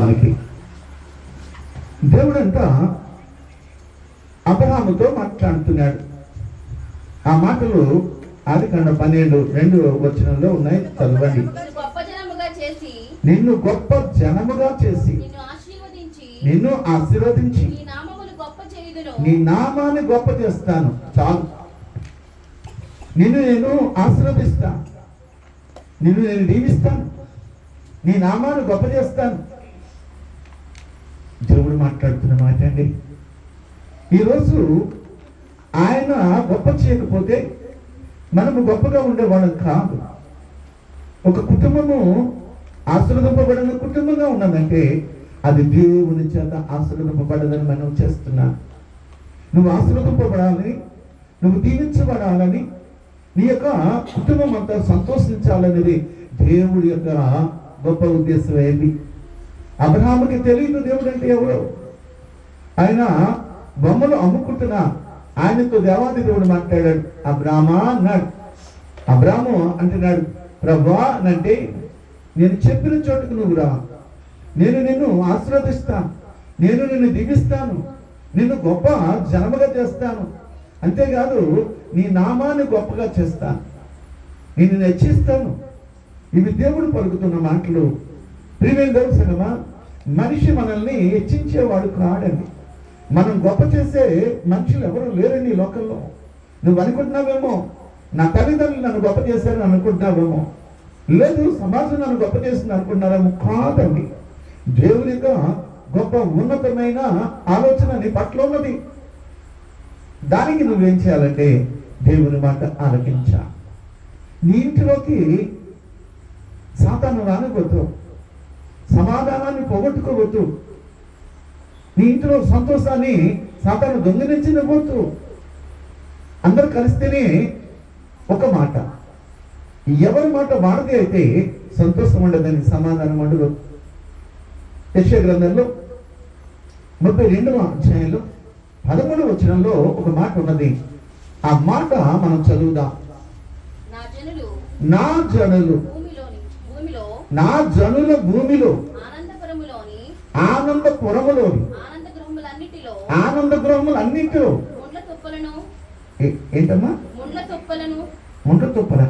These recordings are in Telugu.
మనకి దేవుడంతా అబ్రహాముతో మాట్లాడుతున్నాడు. ఆ మాటలు ఆదికాండం 12:2 ఉన్నాయి, చదవండి. నిన్ను గొప్ప జనముగా చేసి నిన్ను ఆశీర్వదించి నీ నామాన్ని గొప్ప చేస్తాను. చాలు, నిన్ను నేను ఆశీర్వదిస్తాను, నిన్ను నేను దీవిస్తాను, నీ నామాన్ని గొప్ప చేస్తాను. దేవుడు మాట్లాడుతున్న మాట అండి. ఈరోజు ఆయన గొప్ప చేయకపోతే మనము గొప్పగా ఉండేవాళ్ళం కాదు. ఒక కుటుంబము ఆశీర్వదింపబడిన కుటుంబంగా ఉన్నదంటే అది దేవుని చేత ఆశీర్వదింపబడదని మనం చేస్తున్నా. నువ్వు ఆశీర్వదింపబడాలని, నువ్వు దీవించబడాలని, నీ యొక్క కుటుంబం అంతా సంతోషించాలనేది దేవుడి యొక్క గొప్ప ఉద్దేశం ఏంటి? అబ్రహాముకి తెలియదు దేవుడు అంటే ఎవరు. ఆయన బొమ్మలు అమ్ముకుంటున్నా ఆయనతో దేవాది దేవుడు మాట్లాడాడు. అబ్రామా అన్నాడు. అబ్రాము అంటున్నాడు, ప్రభువా అంటే నేను చెప్పిన చోటుకు నువ్వు రా, నేను నిన్ను ఆశీర్వదిస్తాను, నేను నిన్ను దీవిస్తాను, నిన్ను గొప్ప జనముగా చేస్తాను, అంతేకాదు నీ నామాన్ని గొప్పగా చేస్తాను, నిన్ను హెచ్చిస్తాను. ఇవి దేవుడు పలుకుతున్న మాటలు. ప్రియమైన దేవుని సంగమా, మనిషి మనల్ని హెచ్చించేవాడు కాడండి. మనం గొప్ప చేసే మనుషులు ఎవరు లేరండి ఈ లోకంలో. నువ్వు అనుకుంటున్నావేమో నా తల్లిదండ్రులు నన్ను గొప్ప చేశారని అనుకుంటున్నావేమో, లేదు సమాజం నన్ను గొప్ప చేసింది అనుకుంటున్నారేమో. కాదండి, దేవుని యొక్క గొప్ప ఉన్నతమైన ఆలోచన నీ పట్ల ఉన్నది. దానికి నువ్వేం చేయాలంటే దేవుని మాట ఆలకించా. నీ ఇంటిలోకి సాతాను రానిపోతూ, సమాధానాన్ని పోగొట్టుకోవద్దు. నీ ఇంట్లో సంతోషాన్ని సాతాను దొంగిలించనివ్వద్దు. అందరు కలిస్తేనే ఒక మాట, ఎవరి మాట వాడదే అయితే సంతోషం ఉండదని, సమాధానం ఉండదు. యెషయా గ్రంథంలో 32వ అధ్యాయంలో 13వ వచనంలో ఒక మాట ఉన్నది. ఆ మాట మనం చదువుదాం. నా జనులు భూమిలో ఆనందపురములోని ఆనంద గృహములన్నిటిలో ఏంటమ్మా ముండ్ల తుప్పల.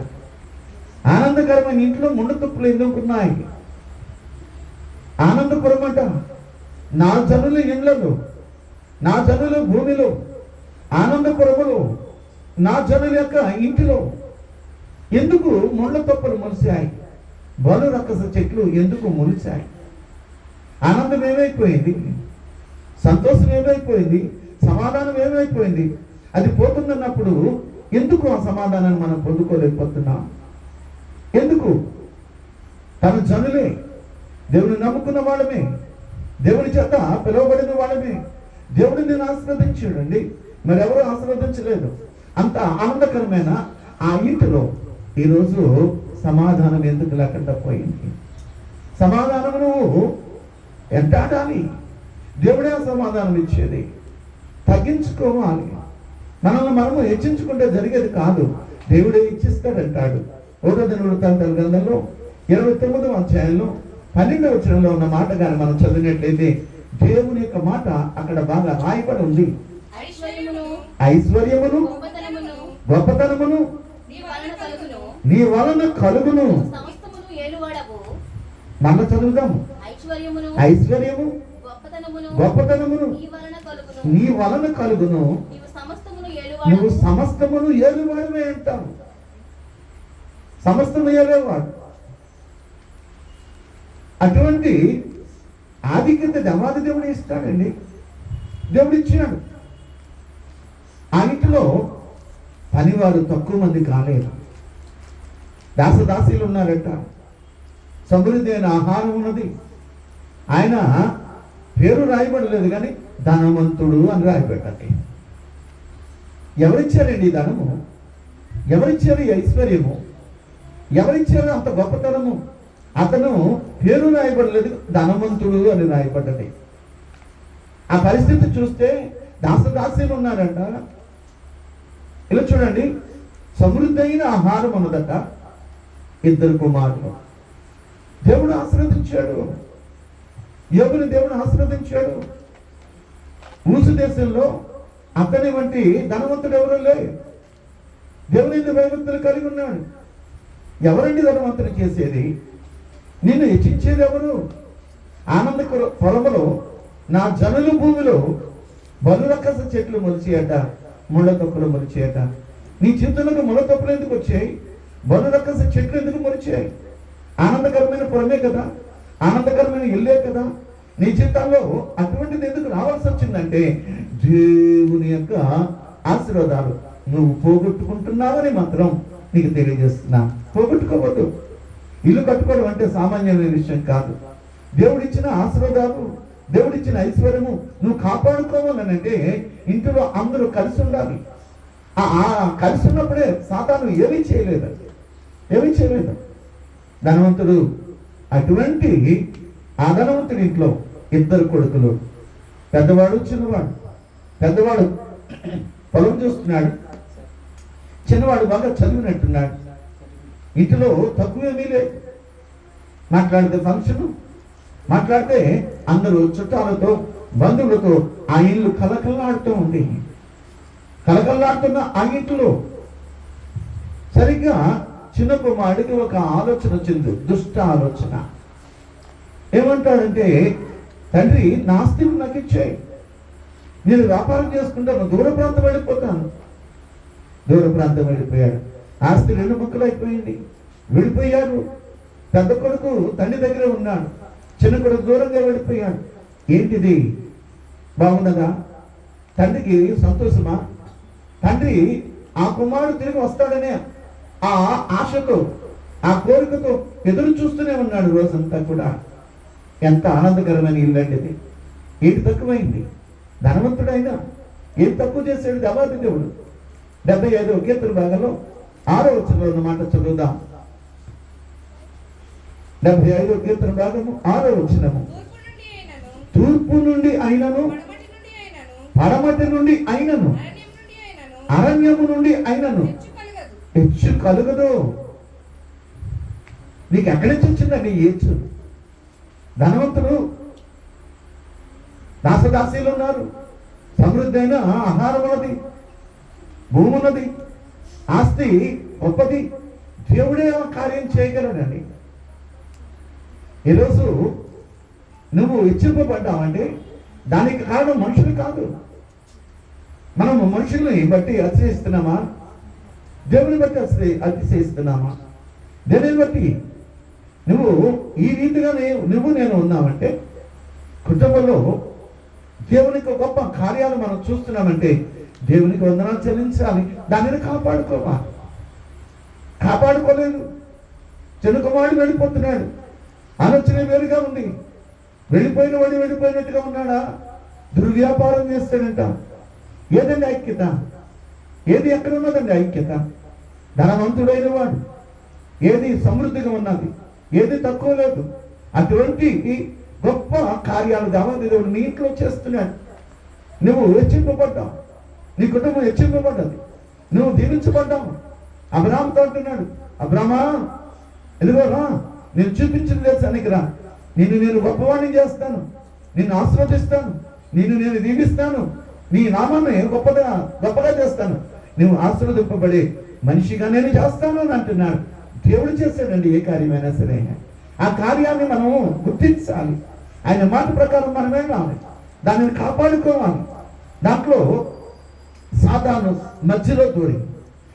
ఆనందకరమైన ఇంట్లో ముండ్ల తుప్పలు ఎందుకున్నాయి? ఆనందపురం అంట. నా జనుల ఇళ్లలో, నా జనుల భూమిలో, ఆనందపురములో, నా జనుల యొక్క ఇంటిలో ఎందుకు ముండ్ల తుప్పలు మొలిచాయి? బలు రక్కస చెట్లు ఎందుకు మొలిచాయి? ఆనందం ఏమైపోయింది? సంతోషం ఏమైపోయింది? సమాధానం ఏమైపోయింది? అది పోతుందన్నప్పుడు ఎందుకు ఆ సమాధానాన్ని మనం పొందుకోలేకపోతున్నాం? ఎందుకు? తన జనులే, దేవుని నమ్ముకున్న వాళ్ళమే, దేవుని చేత పిలువబడిన వాళ్ళమే. దేవుడు నేను ఆశీర్వదించాడండి, మరి ఎవరు ఆశీర్వదించలేదు. అంత ఆనందకరమైన ఆ ఇంటిలో ఈరోజు సమాధానం ఎందుకు లేకుండా పోయింది? సమాధానం నువ్వు ఎంటాడాలి. దేవుడే సమాధానం ఇచ్చేది. తగ్గించుకోవాలి. మనల్ని మనము హెచ్చించుకుంటే జరిగేది కాదు, దేవుడే ఇచ్చిస్తాడంటాడు. 1వ దినవృత్తాంతాల గ్రంథంలో 29వ అధ్యాయంలో 12వ వచనంలో ఉన్న మాట కానీ మనం చదివినట్లయితే దేవుని యొక్క మాట అక్కడ బాగా రాయబడి ఉంది. ఐశ్వర్యమును గొప్పతనమును నీ వలన కలుగును. మన చదువుదాము. ఐశ్వర్యము గొప్పతనమును నీ వలన కలుగును, నువ్వు సమస్తమును ఏలువాడమే అంటావు. సమస్తము ఏలేవాడు. అటువంటి ఆధిక్యత దేవాది దేవుడు ఇస్తాడండి. దేవుడు ఇచ్చినాడు. ఆ ఇంటిలో పనివారు తక్కువ మంది కాలేదు. దాసదాసీలు ఉన్నారట. సమృద్ధి అయిన ఆహారం ఉన్నది. ఆయన పేరు రాయబడలేదు కానీ ధనవంతుడు అని రాయబెట్టండి. ఎవరిచ్చారండి ధనము? ఎవరిచ్చారు ఐశ్వర్యము? ఎవరిచ్చారు అంత గొప్పతనము? అతను పేరు రాయబడలేదు, ధనవంతుడు అని రాయబడ్డది. ఆ పరిస్థితి చూస్తే దాసదాసీలు ఉన్నారంట. ఇలా చూడండి, సమృద్ధి అయిన ఆహారం ఉన్నదట. 2 కుమారులు దేవుడు ఆశీర్వదించాడు. యోబుని దేవుడు ఆశీర్వదించాడు. ఊసు దేశంలో అతని వంటి ధనవంతుడు ఎవరూ లేరు. దేవుని యందు భయభక్తులు కలిగి ఉన్నాడు. ఎవరండి ధనవంతుని చేసేది? నిన్ను హెచ్చించేది ఎవరు? ఆనంద పొలములో నా జనులు భూమిలో బలురక్కస చెట్లు మొలిచేయట, ముళ్ళ తొక్కులు మొలిచేయట. నీ జీవితంలో ముళ్ళ తొక్కులు ఎందుకు వచ్చాయి? బలురక్కస చెట్లు ఎందుకు మొలిచాయి? ఆనందకరమైన పొలమే కదా, ఆనందకరమైన ఇల్లే కదా. నీ జీవితంలో అటువంటిది ఎందుకు రావాల్సి వచ్చిందంటే దేవుని యొక్క ఆశీర్వాదాలు నువ్వు పోగొట్టుకుంటున్నావని మాత్రం నీకు తెలియజేస్తున్నా. పోగొట్టుకోవద్దు. ఇల్లు కట్టుకోవడం అంటే సామాన్యమైన విషయం కాదు. దేవుడిచ్చిన ఆశీర్వాదాలు, దేవుడిచ్చిన ఐశ్వర్యము నువ్వు కాపాడుకోవాలనంటే ఇంట్లో అందరూ కలిసి ఉండాలి. కలిసి ఉన్నప్పుడే సాతాను ఏమీ చేయలేదు. ధనవంతుడు, అటువంటి ఆ ధనవంతుడి ఇంట్లో ఇద్దరు కొడుకులు, పెద్దవాడు చిన్నవాడు. పెద్దవాడు పొలం చూస్తున్నాడు, చిన్నవాడు బాగా చదివినట్టున్నాడు. ఇంటిలో తక్కువేమీ లేదు. మాట్లాడితే ఫంక్షన్, మాట్లాడితే అందరూ చుట్టాలతో బంధువులతో ఆ ఇల్లు కలకల్లాడుతూ ఉంది. కలకల్లాడుతున్న ఆ ఇంట్లో సరిగ్గా చిన్న కుమారుడికి ఒక ఆలోచన వచ్చింది, దుష్ట ఆలోచన. ఏమంటాడంటే, తండ్రి నా ఆస్తిని నాకు ఇచ్చేయి, నేను వ్యాపారం చేసుకుంటాను, దూర ప్రాంతం వెళ్ళిపోతాను. దూర ప్రాంతం వెళ్ళిపోయాడు. ఆస్తి 2 ముక్కలు అయిపోయింది, వెళ్ళిపోయారు. పెద్ద కొడుకు తండ్రి దగ్గర ఉన్నాడు, చిన్న కొడుకు దూరంగా వెళ్ళిపోయాడు. ఏంటిది? బాగున్నదా? తండ్రికి సంతోషమా? తండ్రి ఆ కుమారుడు తిరిగి వస్తాడనే ఆ ఆశతో, ఆ కోరికతో ఎదురు చూస్తూనే ఉన్నాడు రోజంతా కూడా. ఎంత ఆనందకరమైన ఇల్లు అండి ఇది. ఏంటి తక్కువైంది? ధనవంతుడైనా ఏం తక్కువ చేశాడు దేవాది దేవుడు. 75వ కీర్తన భాగంలో 6వ వచనంలో ఉన్న మాట చదువుదాం. 75వ కీర్తన భాగము 6వ వచనము. తూర్పు నుండి అయినను, పడమటి నుండి అయినను, అరణ్యము నుండి అయినను హెచ్చు కలుగదు. నీకు ఎక్కడి నుంచి వచ్చిందండి హెచ్చు? ధనవంతులు, దాసదాసీలు ఉన్నారు, సమృద్ధి అయిన ఆహారం ఉన్నది, భూమి ఉన్నది, ఆస్తి గొప్పది. దేవుడే కార్యం చేయగలడండి. ఈరోజు నువ్వు హెచ్చింపబడ్డావంటే దానికి కారణం మనుషులు కాదు. మనం మనుషుల్ని బట్టి అతిశయిస్తున్నామా? దేవుని బట్టి అతిశయిస్తున్నామా? దేవుని బట్టి నువ్వు ఈ రీతిగా నేను ఉన్నావంటే, కుటుంబంలో దేవునికి గొప్ప కార్యాలు మనం చూస్తున్నామంటే దేవునికి వందనాలు చెల్లించాలి. దానిని కాపాడుకోలేదు. చిన్న కుమారుడు వెళ్ళిపోతున్నాడు, ఆలోచన వేరుగా ఉంది. వెళ్ళిపోయిన వాడు వెళ్ళిపోయినట్టుగా ఉన్నాడా? దుర్వ్యాపారం చేస్తాడంట. ఏదండి ఐక్యత? ఏది ఎక్కడ ఉన్నదండి ఐక్యత? ధనవంతుడైన వాడు, ఏది సమృద్ధిగా ఉన్నది, ఏది తక్కువ లేదు. అటువంటి గొప్ప కార్యాలు దేవాది దేవుడు నీ ఇంట్లో చేస్తున్నాడు. నువ్వు హెచ్చింపబడ్డావు, నీ కుటుంబం హెచ్చింపబడ్డది, నువ్వు దీవించబడ్డావు. అబ్రాహాముతో అంటున్నాడు, అబ్రామా ఎదుగోరా, నేను చూపించిన దేశానికి రా, నేను గొప్పవాణ్ణి చేస్తాను, నిన్ను ఆశీర్వదిస్తాను, నేను దీవిస్తాను, నీ నామాన్ని గొప్పగా చేస్తాను, నువ్వు ఆశీర్వదింపబడే మనిషిగా నేను చేస్తాను అని అంటున్నాడు. దేవుడు చేశాడండి ఏ కార్యమైనా సరే. ఆ కార్యాన్ని మనం గుర్తించాలి. ఆయన మాట ప్రకారం మనం వెళ్ళాలి, దానిని కాపాడుకోవాలి. దాంట్లో సాతాను మధ్యలో దూరి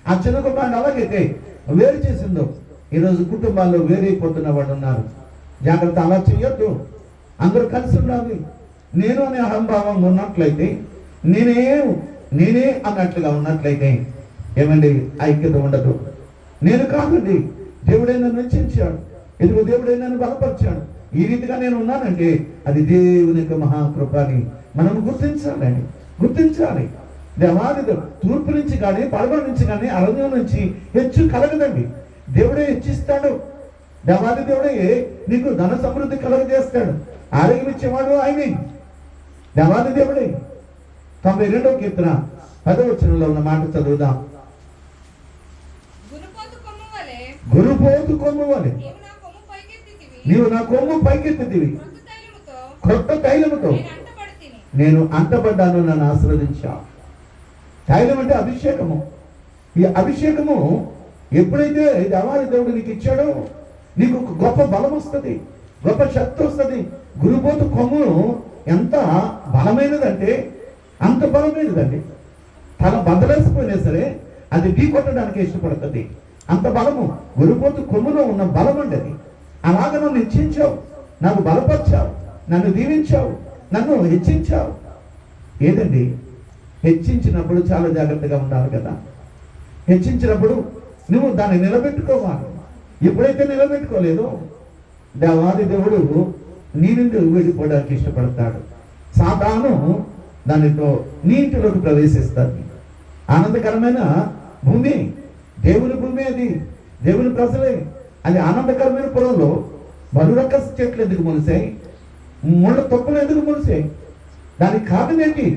ఆ చిన్న కుమారుడు అలాగైతే వేరు చేసిందో ఈరోజు కుటుంబాల్లో వేరైపోతున్న వాళ్ళు ఉన్నారు. జాగ్రత్త, అలా చేయొద్దు. అందరూ కలిసి ఉండాలి. నేను అనే అహంభావం ఉన్నట్లయితే, నేనే అన్నట్లుగా ఉన్నట్లయితే ఏమండి ఐక్యత ఉండదు. నేను కాదండి, దేవుడే నన్ను రక్షించాడు, ఎదుగు దేవుడే నన్ను బలపరిచాడు, ఈ రీతిగా నేను ఉన్నానంటే అది దేవుని యొక్క మహాకృపని మనం గుర్తించాలి. దేవాది తూర్పు నుంచి కానీ, పడమటి నుంచి కానీ, అరణ్యం నుంచి హెచ్చు కలగదండి. దేవుడే హెచ్చిస్తాడు. దేవాది దేవుడే నీకు ధన సమృద్ధి కలగజేస్తాడు. ఆరోగ్యం ఇచ్చేవాడు ఆయనే, దేవాది దేవుడే. 92వ కీర్తన 10వ వచనంలో ఉన్న మాట చదువుదాం. గురుపోతు కొమ్ము వలె నీవు నా కొమ్ము పైకెత్తితివి, క్రొత్త తైలముతో నేను అంటబడితిని. నేను అంటబడ్డాను, నన్ను ఆశీర్వదించావు. తైలం అంటే అభిషేకము. ఈ అభిషేకము ఎప్పుడైతే దేవాది దేవుడు నీకు ఇచ్చాడో నీకు ఒక గొప్ప బలం వస్తుంది, గొప్ప శక్తి వస్తుంది. గురుబోతు కొమ్ము ఎంత బలమైనదంటే అంత బలమైనదండి. తల బదలేసిపోయినా సరే అది ఢీ కొట్టడానికి ఇష్టపడుతుంది, అంత బలము గురుబోతు కొమ్ములో ఉన్న బలం అండి అది. అలాగ నన్ను హెచ్చించావు, నాకు బలపరిచావు, నన్ను దీవించావు, నన్ను హెచ్చించావు. ఏదండి హెచ్చించినప్పుడు చాలా జాగ్రత్తగా ఉండాలి కదా. హెచ్చించినప్పుడు నువ్వు దాన్ని నిలబెట్టుకోవాలి. ఎప్పుడైతే నిలబెట్టుకోలేదో దేవాది దేవుడు నీ నుండి వెళ్ళిపోవడానికి ఇష్టపడతాడు. సాతాను దానితో నీ ఇంటిలోకి ప్రవేశిస్తాడు. ఆనందకరమైన భూమి దేవుని భూమి, అది దేవుని ప్రజలే. అది ఆనందకరమైన పొలంలో బలురక్కస చెట్లు ఎందుకు మొలిసాయి, ముళ్ళ తొక్కలు ఎందుకు మొలిసాయి? దానికి కారణం ఏంటి?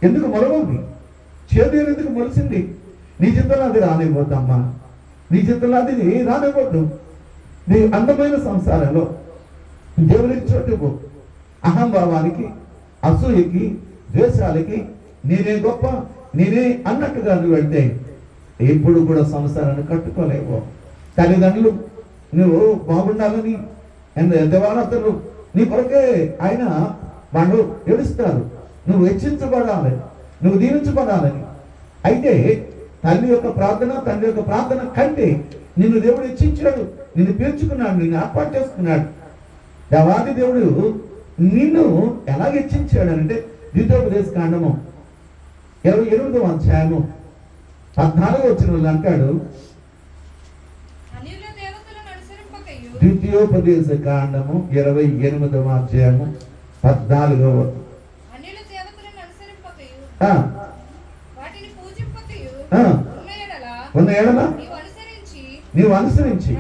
ఎందుకు మొలవండి? చేదు ఎందుకు మొలిసింది? నీ జీవితంలో అది రానివ్వద్దమ్మా, నీ జీవితంలో అది రానివ్వద్దు. నీ అందమైన సంసారంలో దేవునికి చోటు అహంభావానికి, అసూయకి, ద్వేషాలకి, నేనే గొప్ప, నేనే అన్నట్టుగా నువ్వు వెళ్తే ఎప్పుడు కూడా సంసారాన్ని కట్టుకోలేవు. తల్లిదండ్రులు నువ్వు బాగుండాలని దేవాలతలు నీ కొరకే ఆయన వాళ్ళు ఏడుస్తారు, నువ్వు హెచ్చించబడాలి, నువ్వు దీవించబడాలని. అయితే తల్లి యొక్క ప్రార్థన, తండ్రి యొక్క ప్రార్థన కంటే నిన్ను దేవుడు హెచ్చించాడు, నిన్ను పీల్చుకున్నాడు, నిన్ను ఏర్పాటు చేసుకున్నాడు. దేవాది దేవుడు నిన్ను ఎలా హెచ్చించాడు అంటే ద్వితీయోపదేశ కాండము 28వ అధ్యాయము 14వ వచనంలో అంటాడు. ద్వితీయోపదేశ కాండము 28వ అధ్యాయము 14వ ఉన్న ఎడల నీవు అనుసరించి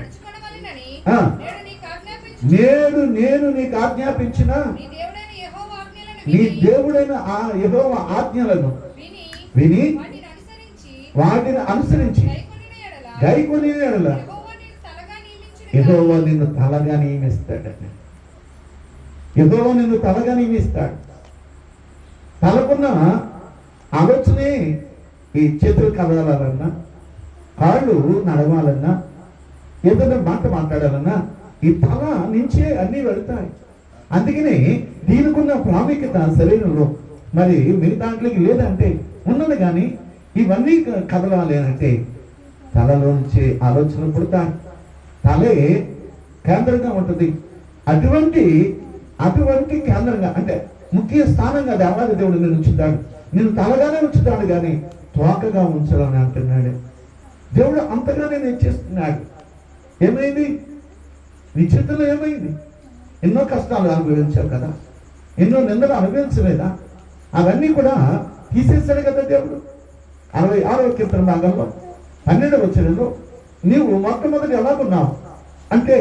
నేడు నేను నీకు ఆజ్ఞాపించిన నీ దేవుడైన ఆ యెహోవా ఆజ్ఞలను విని వాటిని అనుసరించి గైకొని ఎడల యెహోవా నిన్ను తలగా నియమిస్తాడని. యెహోవా నిన్ను తలగా నియమిస్తాడు. తలకున్న ఆలోచనే ఈ చేతులు కదలాలన్నా, కాళ్ళు నడవాలన్నా, ఏదైనా మాట మాట్లాడాలన్నా ఈ తల నుంచే అన్నీ వెళ్తాయి. అందుకనే దీనికున్న ప్రాముఖ్యత శరీరంలో మరి మిగతాంట్లకి లేదంటే ఉన్నది. కానీ ఇవన్నీ కదలాలి అంటే తలలో నుంచి ఆలోచన పుడతాయి. తలే కేంద్రంగా ఉంటుంది. అటువంటి కేంద్రంగా అంటే ముఖ్య స్థానంగా దేవాది దేవుడు నేను ఉంచుతాడు. నేను తలగానే ఉంచుతాడు కానీ తోకగా ఉంచాలని అంటున్నాడు దేవుడు. అంతగా నేను ఇచ్చేస్తున్నాడు. ఏమైంది నీ చేతుల్లో? ఏమైంది? ఎన్నో కష్టాలు అనుభవించావు కదా, ఎన్నో నిందలు అనుభవించలేదా? అవన్నీ కూడా తీసేశాడు కదా దేవుడు. 66వ కీర్తన భాగంలో 12వ వచనంలో నీవు మొట్టమొదటి ఎలాగున్నావు అంటే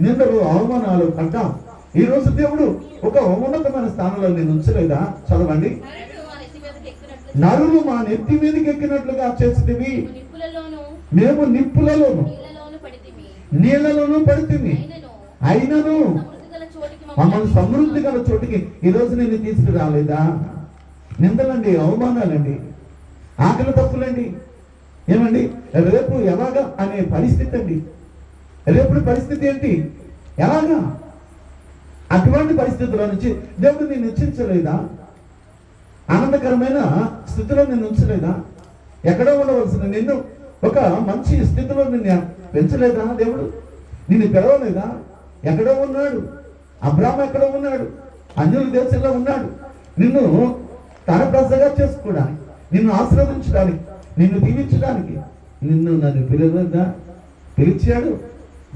నిందలు, అవమానాలు పడ్డావు. ఈ రోజు దేవుడు ఒక ఉన్నతమైన స్థానంలో నేను ఉంచలేదా? చదవండి. నరులు మా నెత్తి మీదకి ఎక్కినట్లుగా చేసితివి, మేము నిప్పులలోను నీళ్లలోనూ పడితిమి, అయినను మమ్మల్ని సమృద్ధి గల చోటికి ఈరోజు నేను తీసుకురాలేదా? నిందలండి, అవమానాలండి, ఆకలి తప్పులండి. ఏమండి రేపు ఎలాగా అనే పరిస్థితి అండి. రేపు పరిస్థితి ఏంటి? ఎలాగా? అటువంటి పరిస్థితుల్లో నుంచి దేవుడు నేను హెచ్చించలేదా? ఆనందకరమైన స్థితిలో నేను ఉంచలేదా? ఎక్కడో ఉండవలసిన నిన్ను ఒక మంచి స్థితిలో నిన్ను పెంచలేదా? దేవుడు నిన్ను పిలవలేదా? ఎక్కడో ఉన్నాడు. అబ్రాహాము ఎక్కడో ఉన్నాడు, అన్యుల దేశంలో ఉన్నాడు. నిన్ను తన ప్రజగా చేసుకోవడానికి, నిన్ను ఆశీర్వదించడానికి, నిన్ను దీవించడానికి నిన్ను నన్ను పిలిచాడు.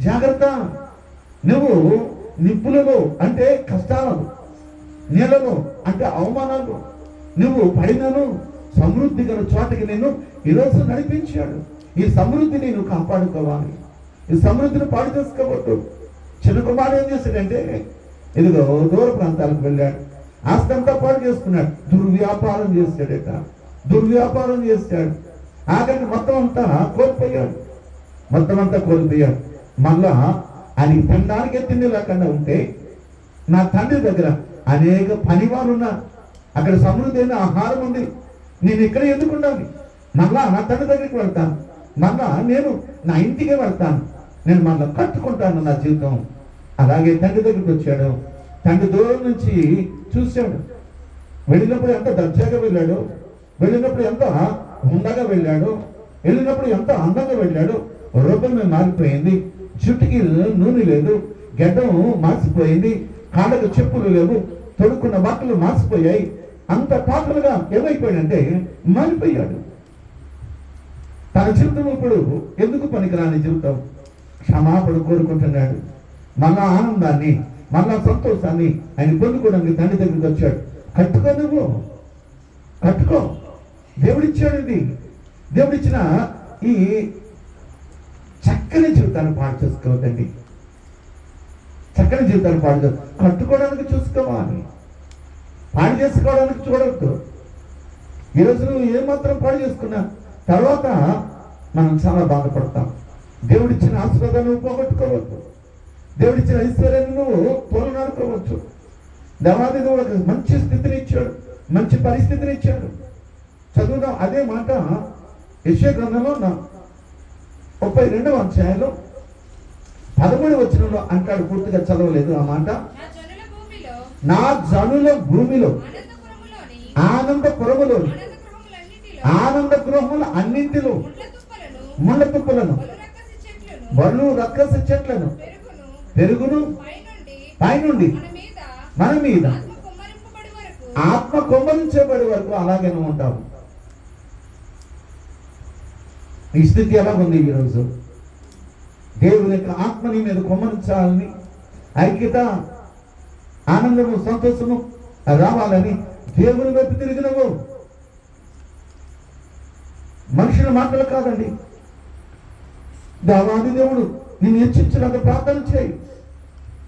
జాగ్రత్త. నువ్వు నిప్పులలో అంటే కష్టాలను, నీళ్ళలో అంటే అవమానాలు నువ్వు పడినను సమృద్ధి గల చోటకి నిన్ను ఈరోజు నడిపించాడు. ఈ సమృద్ధిని నువ్వు కాపాడుకోవాలి. ఈ సమృద్ధిని పాడు చేసుకోవద్దు. చిన్న కుమారుడు ఏం చేశాడంటే ఇదిగో దూర ప్రాంతాలకు వెళ్ళాడు, ఆస్తంతా పాడు చేసుకున్నాడు, దుర్వ్యాపారం చేస్తాడు. ఆఖరికి మొత్తం అంతా కోల్పోయాడు. మళ్ళా ఆయనకి తినడానికి తిండి లేకుండా ఉంటే నా తండ్రి దగ్గర అనేక పనివారు ఉన్నారు, అక్కడ సమృద్ధి అయిన ఆహారం ఉంది, నేను ఇక్కడ ఎందుకు ఉండాలి? మళ్ళా నా తండ్రి దగ్గరికి వెళ్తాను, మళ్ళా నేను నా ఇంటికి వెళ్తాను, నేను మళ్ళా కట్టుకుంటాను నా జీవితం. అలాగే తండ్రి దగ్గరికి వచ్చాడు. తండ్రి దూరం నుంచి చూశాడు. వెళ్ళినప్పుడు ఎంత దర్జాగా వెళ్ళాడు, వెళ్ళినప్పుడు ఎంత హుందాగా వెళ్ళాడు, వెళ్ళినప్పుడు ఎంత అందంగా వెళ్ళాడు. రూపం మారిపోయింది, జుట్టుకి నూనె లేదు, గడ్డం మార్చిపోయింది, కాళ్ళకు చెప్పులు లేవు, తొడుక్కున్న బట్టలు మార్చిపోయాయి. అంత టోటల్గా ఏమైపోయాడంటే మారిపోయాడు. తన జీవితం ఇప్పుడు ఎందుకు పనికిరాని జీవితం, క్షమాపణ కోరుకుంటున్నాడు. మళ్ళా ఆనందాన్ని, మళ్ళా సంతోషాన్ని ఆయన పొందుకోవడానికి తండ్రి దగ్గరికి వచ్చాడు. కట్టుకో, నువ్వు కట్టుకో, దేవుడిచ్చాడు. ఇది దేవుడిచ్చిన ఈ చక్కని జీవితాన్ని పాడు చేసుకోవద్దండి. చక్కని జీవితాన్ని పాడు కట్టుకోవడానికి చూసుకోవాలి, పాడు చేసుకోవడానికి చూడవద్దు. ఈరోజు నువ్వు ఏమాత్రం పాడు చేసుకున్నా తర్వాత మనం చాలా బాధపడతాం. దేవుడిచ్చిన ఆశీర్వాదాన్ని పోగొట్టుకోవద్దు, దేవుడిచ్చిన ఐశ్వర్యాన్ని నువ్వు తోలనాడుకోవచ్చు. దేవాది దేవుడు ఒక మంచి స్థితిని ఇచ్చాడు, మంచి పరిస్థితిని ఇచ్చాడు. చదువుదాం అదే మాట యెషయా గ్రంథంలో 32వ అధ్యాయంలో 13వ వచనంలో అంటాడు. పూర్తిగా చదవలేదు ఆ మాట. నా జనుల భూమిలో ఆనందపురములోని ఆనంద గృహముల అన్నింటిలో ముళ్ళ తుప్పలను బళ్ళు రక్కస చెట్లను పెరుగును పైనుండి మన మీద ఆత్మ కొమ్మరించబడి వరకు అలాగే ఉంటాము. ఈ స్థితి ఎలా ఉంది ఈరోజు? దేవుని యొక్క ఆత్మని మీద కొమ్మరించాలని, ఐక్యత, ఆనందము, సంతోషము రావాలని దేవుని వైపు తిరిగినవు. మనుషుల మాటలు కాదండి. దేవాది దేవుడు నిన్ను హెచ్చించినంత ప్రార్థన చేయి.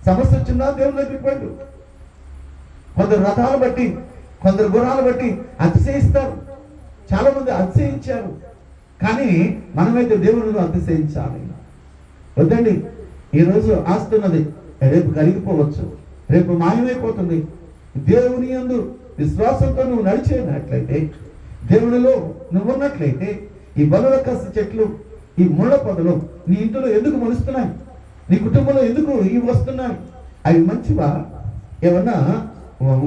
సమస్య వచ్చిందా దేవుని దగ్గరికి వెళ్ళు. కొందరు రథాలు బట్టి, కొందరు గుర్రాలు బట్టి అతిశయిస్తారు. చాలా మంది అతిశయించారు, కానీ మనమైతే దేవుడిని అతిశయించాలి. వద్దండి. ఈరోజు ఆస్తున్నది రేపు కలిగిపోవచ్చు, రేపు మాయమైపోతుంది. దేవుని యందు విశ్వాసంతో నువ్వు నడిచేనట్లయితే, దేవునిలో నువ్వు ఉన్నట్లయితే, ఈ బలురక్కస చెట్లు, ఈ ముళ్ళ పొదలు నీ ఇంటిలో ఎందుకు మొలుస్తున్నాయి? నీ కుటుంబంలో ఎందుకు ఇవి వస్తున్నాయి? అవి మంచివా? ఏమన్నా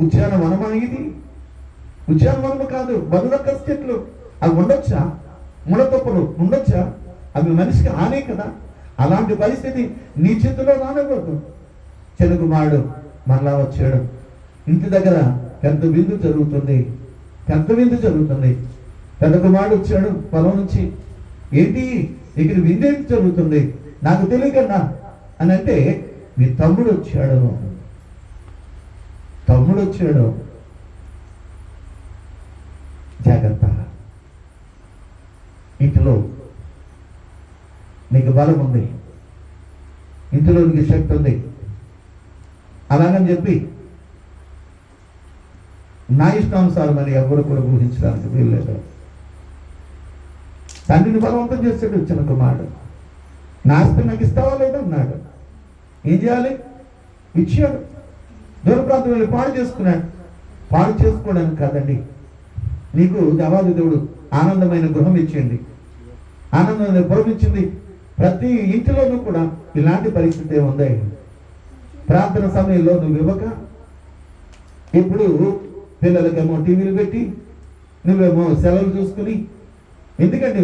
ఉద్యానవనమా? ఇది ఉద్యానవనము కాదు, బలురక్కస చెట్లు. అవి ఉండొచ్చా? ముళ్ళ తొప్పలు ఉండొచ్చా? అవి మనిషికి హానే కదా. అలాంటి పరిస్థితి నీ చేతిలో రానివ్వదు. చెలుగుమాడు మరలా వచ్చాడు. ఇంటి దగ్గర పెద్ద విందు జరుగుతుంది, పెద్ద విందు జరుగుతుంది. పెద్ద కుమారుడు వచ్చాడు పొలం నుంచి. ఏంటి ఇక్కడ విందేంటి జరుగుతుంది? నాకు తెలియకన్నా అని అంటే, మీ తమ్ముడు వచ్చాడు, తమ్ముడు వచ్చాడు, జాగ్రత్త. ఇంటిలో నీకు బలం ఉంది, ఇంటిలో నీకు శక్తి ఉంది. అలాగని చెప్పి నా ఇష్టానుసారం అని ఎవరు కూడా ఊహించడానికి వీల్లేదు. తండ్రిని బలవంతం చేస్తాడు చిన్న కుమారుడు. నా ఆస్తి నాకు ఇస్తావా లేదన్నాడు. ఏం చేయాలి? ఇచ్చాడు. దూర ప్రాంతం వెళ్ళి పాడు చేసుకున్నాడు. పాడు చేసుకోవడానికి కాదండి, నీకు దేవాది దేవుడు ఆనందమైన గృహం ఇచ్చింది, ఆనందమైన పురం ఇచ్చింది. ప్రతి ఇంటిలోనూ కూడా ఇలాంటి పరిస్థితి ఉంది. ప్రార్థన సమయంలో నువ్వు ఇవ్వక, ఇప్పుడు పిల్లలకేమో టీవీలు పెట్టి, నువ్వేమో సెలవులు చూసుకుని, ఎందుకంటే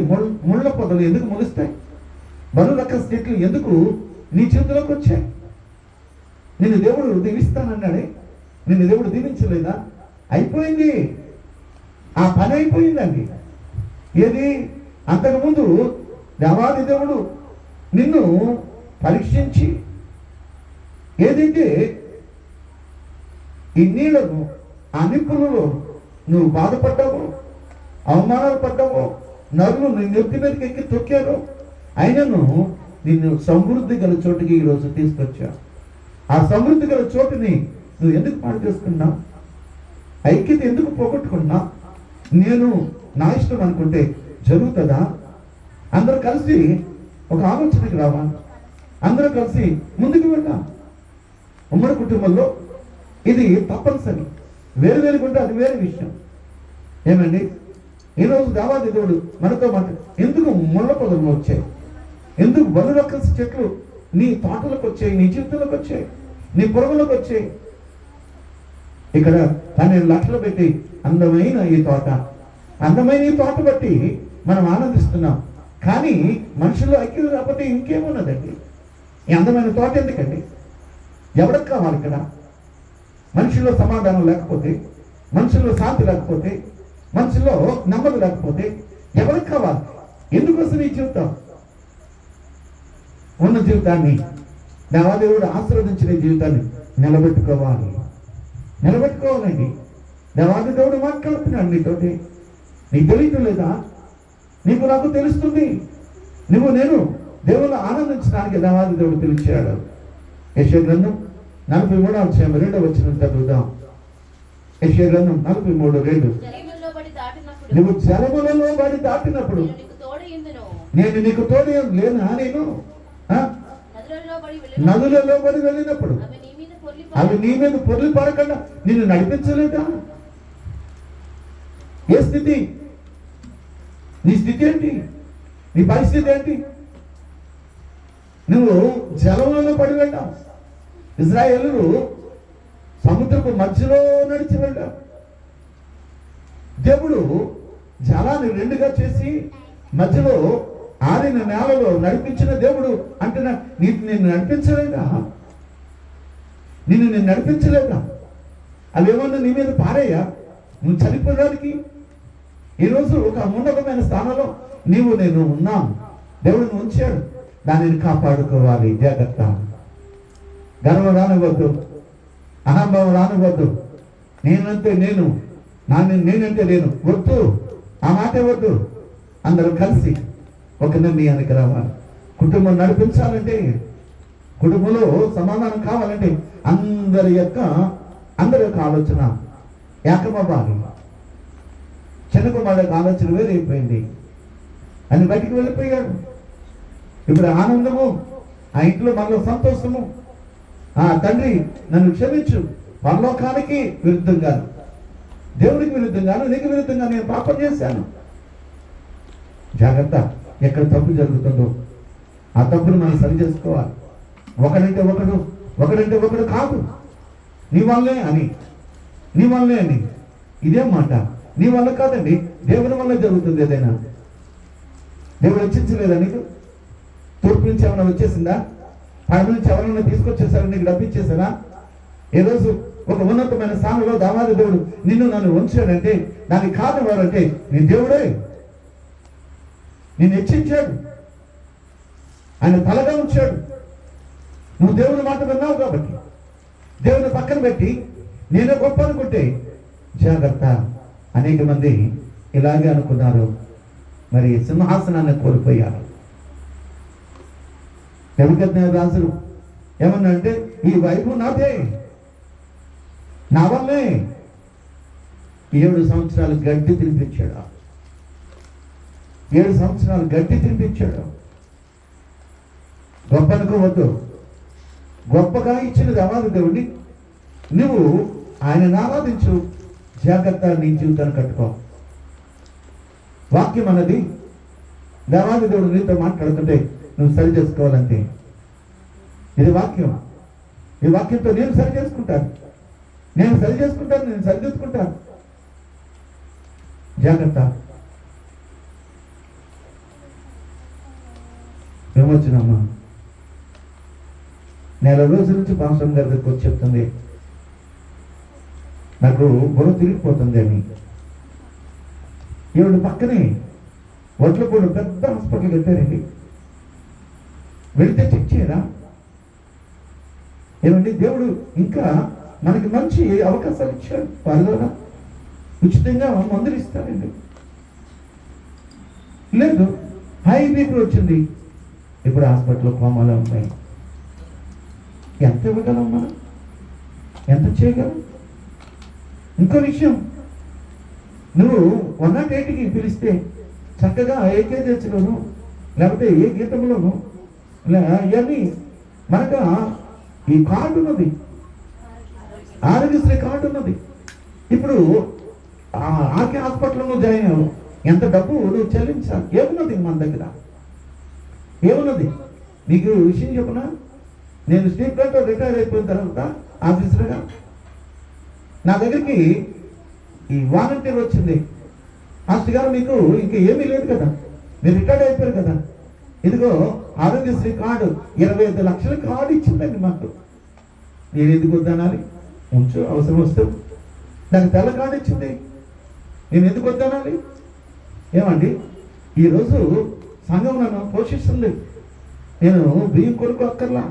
ముళ్ళ పొదలు ఎందుకు మొలుస్తాయి? బలురక్కస చెట్లు ఎందుకు నీ చేతిలోకి వచ్చాయి? నిన్ను దేవుడు దీవిస్తానన్నాడే, నిన్ను దేవుడు దీవించలేదా? అయిపోయింది, ఆ పని అయిపోయిందండి. ఏది? అంతకుముందు దేవాది దేవుడు నిన్ను పరీక్షించి, ఏదైతే ఈ నీళ్లను, ఆ నిప్పులలో నువ్వు బాధపడ్డావో, అవమానాలు పడ్డావో, నరులు నీ నెత్తి మీదకి ఎక్కి తొక్కారో, అయినను నిన్ను సమృద్ధి గల చోటుకి ఈరోజు తీసుకొచ్చా. ఆ సమృద్ధి గల చోటుని నువ్వు ఎందుకు పాడు చేసుకున్నావు? ఐక్యత ఎందుకు పోగొట్టుకున్నా? నేను నా ఇష్టం అనుకుంటే జరుగుతుందా? అందరూ కలిసి ఒక ఆలోచనకి రావాలి, అందరూ కలిసి ముందుకు వెళ్దాం. ఉమ్మడి కుటుంబంలో ఇది తప్పనిసరి. వేరుకుంటే అది వేరే విషయం. ఏమండి, ఈరోజు దేవాది దేవుడు మనతో మాట, ఎందుకు ముళ్ళ పొదలు వచ్చాయి, ఎందుకు బలురక్కసి చెట్లు నీ తోటలకు వచ్చాయి, నీ జీవితంలోకి వచ్చాయి, నీ పొరుగులకు వచ్చాయి. ఇక్కడ 12 లక్షలు పెట్టి అందమైన ఈ తోట బట్టి మనం ఆనందిస్తున్నాం. కానీ మనుషుల్లో ఐక్యత లేకపోతే ఇంకేమున్నదండి? ఈ అందమైన తోట ఎందుకండి? ఎవరికి కావాలి ఇక్కడ? మనుషుల్లో సమాధానం లేకపోతే, మనుషుల్లో శాంతి లేకపోతే, మనుషుల్లో నెమ్మది లేకపోతే ఎవరికి కావాలి? ఎందుకోసం ఈ జీవితం? ఉన్న జీవితాన్ని, దేవాదేవుడు ఆశీర్వదించిన జీవితాన్ని నిలబెట్టుకోవాలండి. దేవాది దేవుడు మాట్లాడుతున్నాడు నీతోటి. నీకు తెలియటం లేదా? నీకు నాకు తెలుస్తుంది. నేను దేవుళ్ళు ఆనందించడానికి దేవాది దేవుడు పిలిచాడు. యెషయా గ్రంథం 43వ అధ్యాయం 2వ వచనం చదువుదాం. యెషయా గ్రంథం 43:2. నువ్వు జలములలో బడి దాటినప్పుడు నేను నీకు తోడు లేనా? నేను నదులలో బడి వెళ్ళినప్పుడు అవి నీ మీద పొర్లి పడకుండా నిన్ను నడిపించలేదా? ఏ స్థితి? నీ స్థితి ఏంటి? నీ పరిస్థితి ఏంటి? నువ్వు జలంలో పడి వెళ్ళావు. ఇశ్రాయేలులు సముద్రపు మధ్యలో నడిచి వెళ్ళావు. దేవుడు జలాన్ని 2గా చేసి మధ్యలో ఆరిన నేలలో నడిపించిన దేవుడు అంటే నిన్ను నడిపించలేదా? అవేమన్నా నీ మీద పారేయా నువ్వు చనిపోవడానికి? ఈరోజు ఒక ఉన్నతమైన స్థానంలో నేను ఉన్నాను. దేవుడిని ఉంచాడు, దానిని కాపాడుకోవాలి. జాగ్రత్త. గర్వం రానివ్వద్దు, అహంభావం రానివ్వద్దు. నేనంటే నేను వద్దు, ఆ మాటే వద్దు. అందరూ కలిసి ఒక నిర్ణయానికి రావాలి. కుటుంబం నడిపించాలంటే, కుటుంబంలో సమాధానం కావాలంటే అందరి యొక్క ఆలోచన ఏకమవ్వాలి. చిన్న కుమారుడు యొక్క ఆలోచన వేరైపోయింది, అని బయటికి వెళ్ళిపోయాడు. ఇప్పుడు ఆనందము, ఆ ఇంట్లో మనలో సంతోషము. తండ్రి నన్ను క్షమించు, పరలోకానికి విరుద్ధంగాను, దేవునికి విరుద్ధంగాను, నీకు విరుద్ధంగా నేను పాపం చేశాను. జాగ్రత్త. ఎక్కడ తప్పు జరుగుతుందో ఆ తప్పును మనం సరి చేసుకోవాలి. ఒకడంటే ఒకడు కాదు. నీ వల్లే అని ఇదే మాట. నీ వల్ల కాదండి, దేవుని వల్ల జరుగుతుంది. ఏదైనా దేవుడు రక్షించలేదా నీకు? తూర్పు నుంచి ఏమైనా వచ్చేసిందా? పడమ నుంచి ఎవరైనా తీసుకొచ్చేసారా? నీకు డబ్బిచ్చేసారా? ఏ రోజు ఒక ఉన్నతమైన స్థానంలో దావాది దేవుడు నన్ను ఉంచాడంటే దానికి కారణం ఎవరంటే నీ దేవుడే. నిన్ను హెచ్చించాడు, ఆయన తలగా ఉంచాడు. నువ్వు దేవుని మాట విన్నావు కాబట్టి దేవుని పక్కన పెట్టి నేనే గొప్ప అనుకుంటే జాగ్రత్త. అనేక మంది ఇలాగే అనుకున్నారు, మరి సింహాసనాన్ని కోల్పోయారు. నెబుకద్నెజరు ఏమన్నా అంటే ఈ వైభవం నాదే, నా వల్లే 7 సంవత్సరాలు గడ్డి తినిపించాడు. 7 సంవత్సరాలు గడ్డి తినిపించాడు. గొప్ప అనుకోవద్దు. గొప్పగా ఇచ్చిన దేవాది దేవుడిని నువ్వు ఆయనను ఆరాధించు. జాగ్రత్త. నీ జీవితాన్ని కట్టుకో. వాక్యం అన్నది దేవాది దేవుడు నీతో మాట్లాడుతుంటే నువ్వు సరి చేసుకోవాలంటే ఇది వాక్యం. ఈ వాక్యంతో నేను సరి చేసుకుంటాను. నేను సరిదిద్దుకుంటాను. జాగ్రత్త. ఏమొచ్చినమ్మా? 4 రోజుల నుంచి పాస్టర్ గారి దగ్గరికి వచ్చి చెప్తుంది, నాకు బుర్ర తిరిగిపోతుంది అని. ఈవిడ పక్కనే వడ్లపూడి పెద్ద హాస్పిటల్ పెట్టారండి. వెళితే చెక్ చేయరా? ఏమండి, దేవుడు ఇంకా మనకి మంచి అవకాశాలు ఇచ్చాడు. వాళ్ళ ఉచితంగా మందులు ఇస్తారండి. లేదు, హై బీపీ వచ్చింది, ఇప్పుడు హాస్పిటల్లో కోమాలో ఉంటాయి. ఎంత ఇవ్వగలం మనం? ఎంత చేయగలం? ఇంకో విషయం, నువ్వు 108కి పిలిస్తే చక్కగా ఏ కేజీలోను లేకపోతే ఏ గీతంలోను ఇవన్నీ మనకు ఈ కార్డు ఉన్నది. ఆరోగ్యశ్రీ కార్డు ఉన్నది. ఇప్పుడు ఆర్కే హాస్పిటల్లో జాయిన్ అవ్వు, ఎంత డబ్బు నువ్వు చెల్లించాలి. ఏమున్నది మన దగ్గర? ఏమున్నది? నీకు విషయం చెప్పనా, నేను స్టేట్ బ్యాంక్లో రిటైర్ అయిపోయిన తర్వాత ఆఫీసర్గా నా దగ్గరికి ఈ వాలంటీర్ వచ్చింది. మాస్టర్ గారు మీకు ఇంకా ఏమీ లేదు కదా, మీరు రిటైర్ అయిపోయారు కదా, ఇదిగో ఆరోగ్యశ్రీ కార్డు 25 లక్షల కార్డు ఇచ్చిందండి మాకు. నేను ఎందుకు వద్దనాలి? ఉంచు, అవసరం వస్తే. నాకు తెల్ల కార్డు ఇచ్చింది, నేను ఎందుకు వద్దనాలి? ఏమండి, ఈరోజు సంఘం నన్ను పోషిస్తుంది. నేను బియ్యం కొరకు అక్కర్లా,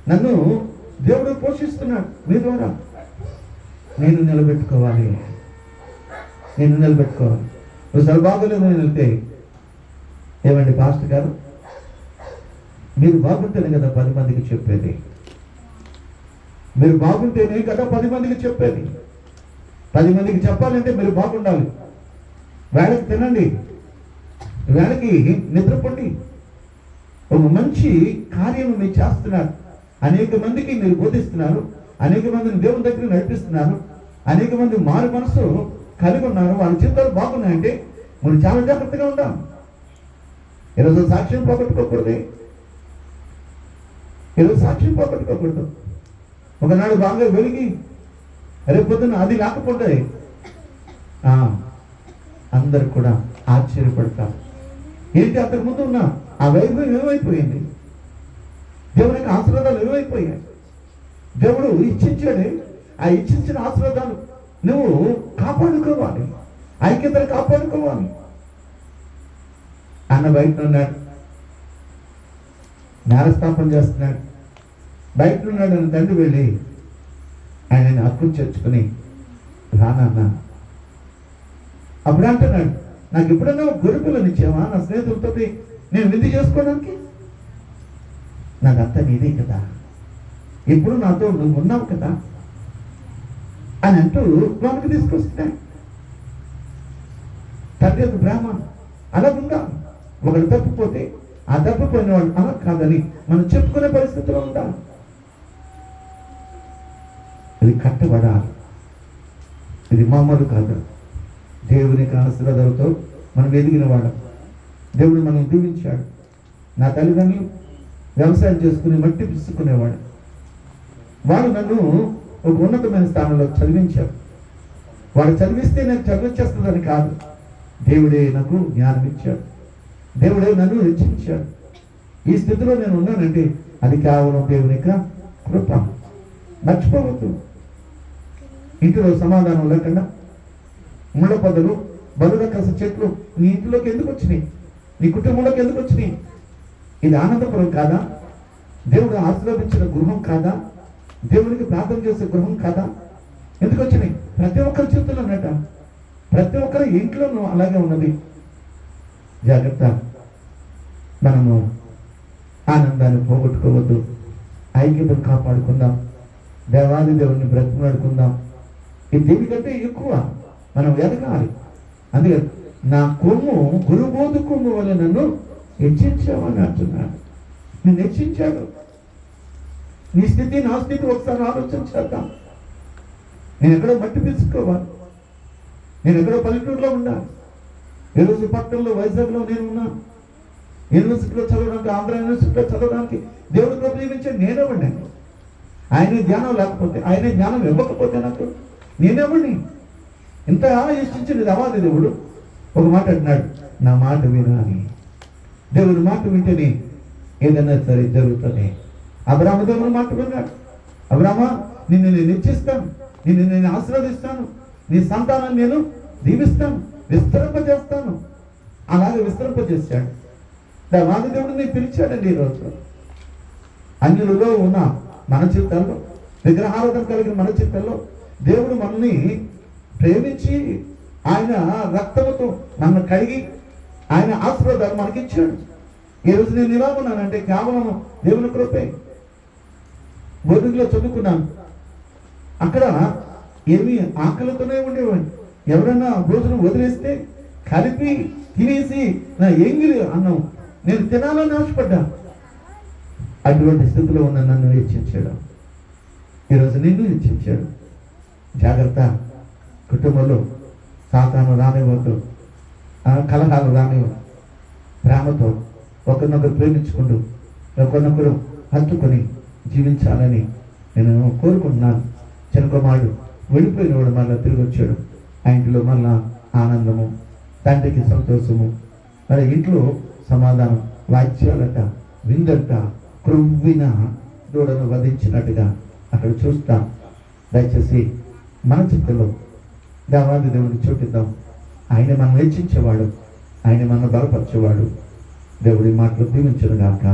నన్ను దేవుడు పోషిస్తున్నాడు మీ ద్వారా. నేను నిలబెట్టుకోవాలి. నువ్వు చాలా బాగోలేదు నేను వెళ్తే, ఏమండి పాస్టర్ గారు, మీరు బాగుంటేనే కదా 10 మందికి చెప్పేది. మీరు బాగుంటేనే కదా 10 మందికి చెప్పేది. 10 మందికి చెప్పాలంటే మీరు బాగుండాలి. వేళకి తినండి, వేళకి నిద్రపోండి. ఒక మంచి కార్యం మీరు చేస్తున్నారు. అనేక మందికి మీరు బోధిస్తున్నారు, అనేక మందిని దేవుని దగ్గర నడిపిస్తున్నారు, అనేక మంది మారు మనసు కలిగి ఉన్నారు. వాళ్ళ జీవితాలు బాగున్నాయంటే మనం చాలా జాగ్రత్తగా ఉండాలి. ఈరోజు సాక్ష్యం పోగొట్టుకోకూడదు. ఒకనాడు బాగా వెలిగి రేపు పొద్దున అది లేకపోతే అందరు కూడా ఆశ్చర్యపడతారు. ఏంటి అంతకు ముందు ఉన్న ఆ వైభవం ఏమైపోయింది? దేవునికి ఆశీర్వాదాలు ఏమైపోయాయి? దేవుడు ఇచ్చించాడే, ఆ ఇచ్చించిన ఆశీర్వాదాలు నువ్వు కాపాడుకోవాలి, ఐక్యతను కాపాడుకోవాలి. అన్న బయట ఉన్నాడు, నేరస్థాపన చేస్తున్నాడు. బయట ఉన్నాడు అని తండ్రి వెళ్ళి ఆయనని హక్కును చేర్చుకుని రానన్నా. అప్పుడు అంటున్నాడు, నాకు ఎప్పుడన్నా గొర్రెపిల్లని ఇచ్చావా నా స్నేహితులతో నేను విందు చేసుకోవడానికి? నాకంతా నీదే కదా, ఎప్పుడు నాతో నువ్వు ఉన్నావు కదా అని అంటూ లోనికి తీసుకొస్తున్నాడు. తండ్రి యొక్క ప్రేమ అలా ఉందా? ఒకడు తప్పిపోతే ఆ తప్పిపోయిన వాడు అలా కాదని మనం చెప్పుకునే పరిస్థితిలో ఉండాలి. ఇది కట్టబడాలి, ఇది మామూలు కాదు. దేవుని ఆశీర్వాదాలతో మనం ఎదిగిన వాళ్ళం. దేవుడు మనం దీవించాడు. నా తల్లిదండ్రులు వ్యవసాయం చేసుకుని మట్టి పిసుకునేవాడు. వాడు నన్ను ఒక ఉన్నతమైన స్థానంలో చదివించాడు. వాడు చదివిస్తే నాకు చదివించేస్తుందని కాదు, దేవుడే నాకు జ్ఞానం ఇచ్చాడు, దేవుడే నన్ను హెచ్చించాడు. ఈ స్థితిలో నేను ఉన్నానంటే అది కేవలం దేవుని యొక్క కృప. మర్చిపోవద్దు. ఇంటిలో సమాధానం లేకుండా ముళ్ళ పొదలు, బలురకస చెట్లు నీ ఇంట్లోకి ఎందుకు వచ్చినాయి? నీ కుటుంబంలోకి ఎందుకు వచ్చినాయి? ఇది ఆనందపురం కాదా? దేవుడు ఆశీర్వదించిన గృహం కాదా? దేవునికి ప్రార్థన చేసే గృహం కాదా? ఎందుకు వచ్చినాయి? ప్రతి ఒక్కరి జీవితంలో ఉన్నట, ప్రతి ఒక్కరి ఇంట్లోనూ అలాగే ఉన్నది. జాగ్రత్త, మనము ఆనందాన్ని పోగొట్టుకోవద్దు. ఐక్యతను కాపాడుకుందాం, దేవాది దేవుడిని బ్రతిమాడుకుందాం. ఇది దీనికంటే ఎక్కువ మనం ఎదగాలి. అందుకే నా కొమ్ము గురుబోధు కొమ్ము వల్ల నన్ను హెచ్చించామని అంటున్నాడు. నేను హెచ్చించాడు. నీ స్థితి నా స్థితి ఒకసారి ఆలోచన చేద్దాం. నేను ఎక్కడో మట్టి పిలుచుకోవాలి, నేను ఎక్కడో పల్లెటూరులో ఉన్నాను. ఈరోజు పట్టణంలో వైజాగ్లో నేను ఉన్నాను. యూనివర్సిటీలో చదవడానికి, ఆంధ్ర యూనివర్సిటీలో చదవడానికి దేవుడు ప్రేమించే నేనేవ్వండి. ఆయనే జ్ఞానం లేకపోతే, ఆయనే జ్ఞానం ఇవ్వకపోతే నాకు నేనేవ్వండి. ఇంత ఇష్టించింది అవాది దేవుడు. ఒక మాట అంటున్నాడు, నా మాట వినాలి. దేవుని మాట వింటేనే ఏదైనా సరే జరుగుతుంది. అబ్రాహాము దేవుని మాట విన్నాడు. అబ్రామా, నిన్ను నేను ఇచ్చిస్తాను, నిన్ను నేను ఆశీర్వదిస్తాను, నీ సంతానాన్ని నేను దీవిస్తాను, విస్తరింపజేస్తాను. అలాగే విస్తరింపజేశాడు. దేవాది దేవుడిని పిలిచాడండి. ఈరోజు అన్యులలో ఉన్న మన చిత్తాల్లో, విగ్రహారాధన కలిగిన మన చిత్తాల్లో దేవుడు మనల్ని ప్రేమించి ఆయన రక్తముతో మనల్ని కడిగి ఆయన ఆశీర్వాదాలు మనకిచ్చాడు. ఈరోజు నేను ఇలా ఉన్నానంటే కేవలం దేవుని కృపే. బోధిలో చదువుకున్నాను, అక్కడ ఏమి ఆకలితోనే ఉండేవాడిని. ఎవరన్నా భోజనం వదిలేస్తే కలిపి తినేసి నా ఎంగిలి అన్నం నేను తినాలని ఆశపడ్డా. అటువంటి స్థితిలో ఉన్న నన్ను హెచ్చించాడు. ఈరోజు నిన్ను హెచ్చించాడు. జాగ్రత్త. కుటుంబంలో సాతాను రానివ్వద్దు, కలహాలు రానివ్వద్దు. ప్రేమతో ఒకరినొకరు ప్రేమించుకుంటూ ఒకరినొకరు హత్తుకొని జీవించాలని నేను కోరుకుంటున్నాను. చిన్న కుమారుడు వెళ్ళిపోయిన వాడు మళ్ళీ తిరిగి వచ్చాడు. ఆ ఇంట్లో మళ్ళా ఆనందము, తండ్రికి సంతోషము, మరి ఇంట్లో సమాధానం. వాద్యాలట, విందట, క్రొవ్విన దూడను వధించినట్టుగా అక్కడ చూస్తాం. దయచేసి మన చిత్తలో దేవాది దేవుడిని చూపిద్దాం. ఆయన మనం హెచ్చించేవాడు, ఆయన మనం బలపరిచేవాడు. దేవుడి మాటలు దీవించను గాక.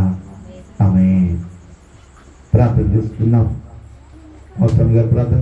ఆమేన్. ప్రార్థన చేస్తున్నాం. అవసరం గారు ప్రార్థన